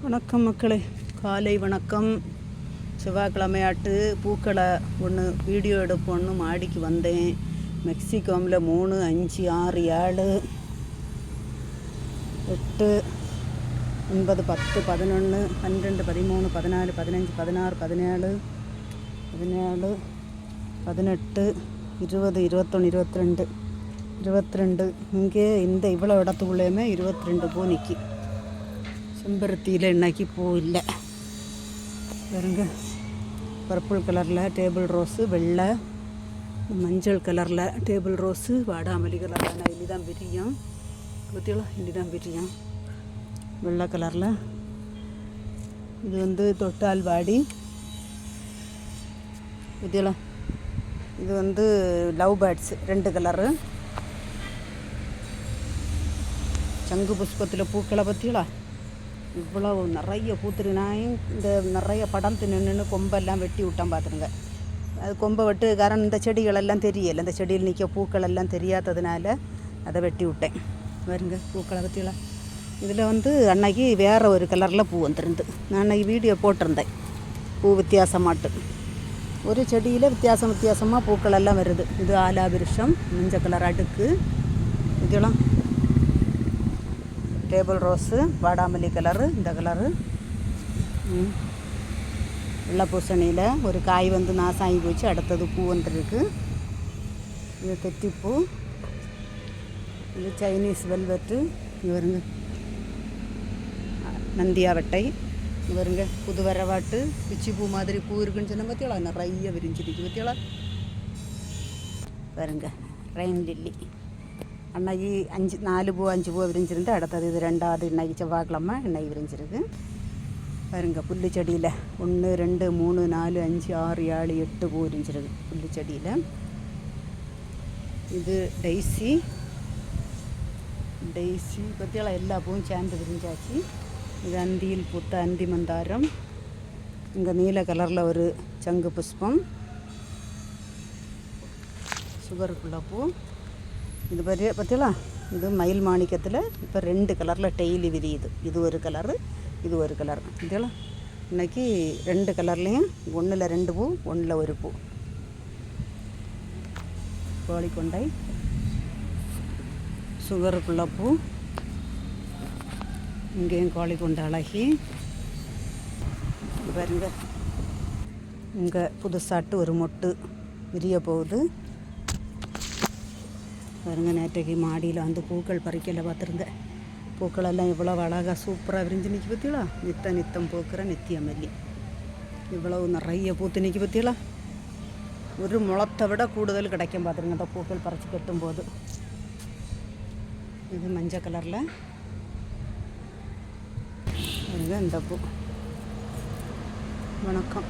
வணக்கம் மக்களே, காலை வணக்கம். செவ்வாய்க்கிழமையாட்டு பூக்களை ஒன்று வீடியோ எடுப்போன்னு மாடிக்கு வந்தேன். மெக்சிகோமில் 3, 5, 6, 7, 8, 9, 10, 11, 12, 13, 14, 15, 16, 17, 17, 18, 20, 21, 22 இங்கே இந்த இவ்வளோ இடத்துக்குள்ளேயுமே 22 பூ நிற்கி. செம்பருத்தியில் இன்னைக்கு பூ இல்லை. பாருங்க, பர்பிள் கலரில் டேபிள் ரோஸு, வெள்ளை மஞ்சள் கலரில் டேபிள் ரோஸு, வாடாமல்லி கலரில் நான் இனி தான் விரியும். பற்றியெல்லாம் இனி தான் விரியும். வெள்ளை கலரில் இது தொட்டால் வாடி. பற்றியெல்லாம் இது லவ் பேர்ட்ஸ் 2 கலரு. சங்கு புஷ்பத்தில் பூக்களை பற்றியலா இவ்வளோ நிறைய பூத்துருனாயும் இந்த நிறைய படம் நின்று கொம்பெல்லாம் வெட்டி விட்டான் பார்த்துருங்க. அது கொம்பை வெட்டு காரணம் இந்த செடிகளெல்லாம் தெரியலை. இந்த செடியில் நிற்க பூக்களெல்லாம் தெரியாததுனால அதை வெட்டி விட்டேன். வருங்க பூக்களை பற்றியெல்லாம் இதில் அன்னைக்கு வேறு ஒரு கலரில் பூ வந்துருந்து. நான் அன்றைக்கி வீடியோ போட்டிருந்தேன். பூ வித்தியாசமாட்டு ஒரு செடியில் வித்தியாசமாக பூக்களெல்லாம் வருது. இது ஆலாபிருஷம், மஞ்சள் கலர் அடுக்கு, இதெல்லாம் டேபிள் ரோஸு, வாடாமல்லி கலரு, இந்த கலரு. வெள்ளை பூசணியில் ஒரு காய் நாசாகி போச்சு, அடுத்தது பூ வந்துருக்கு. இது தெத்திப்பூ, இது சைனீஸ் வெல்வெட்டு. இவருங்க நந்தியாவட்டை. இவருங்க புது வரவாட்டு பிச்சி பூ மாதிரி பூ இருக்குன்னு சொன்ன பார்த்தியோளா, நிறைய விரிஞ்சிருக்கு பார்த்தியோளா. பாருங்க ரெயின் லில்லி. அன்னைக்கு 4 பூ 5 பூ விரிஞ்சிருந்து. அடுத்தது இது 2வது இன்னைக்கு செவ்வாய்க்கிழமை இன்னைக்கு விரிஞ்சிருக்கு. பாருங்க புல்லு செடியில் 1, 2, 3, 4, 5, 6, 7, 8 பூ விரிஞ்சிருக்கு புல்லு செடியில். இது டெய்ஸி பற்றியெல்லாம் எல்லா பூவும் சேர்ந்து விரிஞ்சாச்சு. இது அந்தியில் பூத்த அந்தி மந்தாரம். இங்கே நீல கலரில் ஒரு சங்கு புஷ்பம், சுகருக்குள்ள பூ. இது பற்றியலாம் இது மயில் மாணிக்கத்தில் இப்போ 2 கலரில் டெய்லி விரியுது. இது ஒரு கலரு, இது ஒரு கலர். இதெல்லாம் இன்றைக்கி 2 கலர்லேயும் 1ல் 2 பூ, 1ல் 1 பூ. கோழிக்கொண்டை, சுகருக்குள்ள பூ. இங்கேயும் கோழிக்கொண்டை அழகி. பாருங்க இங்கே புதுசாட்டு ஒரு மொட்டு விரிய போகுது. பாருங்க, நேற்றைக்கு மாடியில் பூக்கள் பறிக்கலை பார்த்துருங்க. பூக்களெல்லாம் இவ்வளோ அழகாக சூப்பராக விரிஞ்சு நிற்கி பற்றியலா. நித்தம் பூக்கிற நித்திய மல்லி இவ்வளவு நிறைய பூத்து நிற்கி பற்றியலா. ஒரு முளத்தை விட கூடுதல் கிடைக்கும் பார்த்துருங்க இந்த பூக்கள் பறித்து கட்டும்போது. இது மஞ்சள் கலரில் பாருங்க இந்த பூ. வணக்கம்.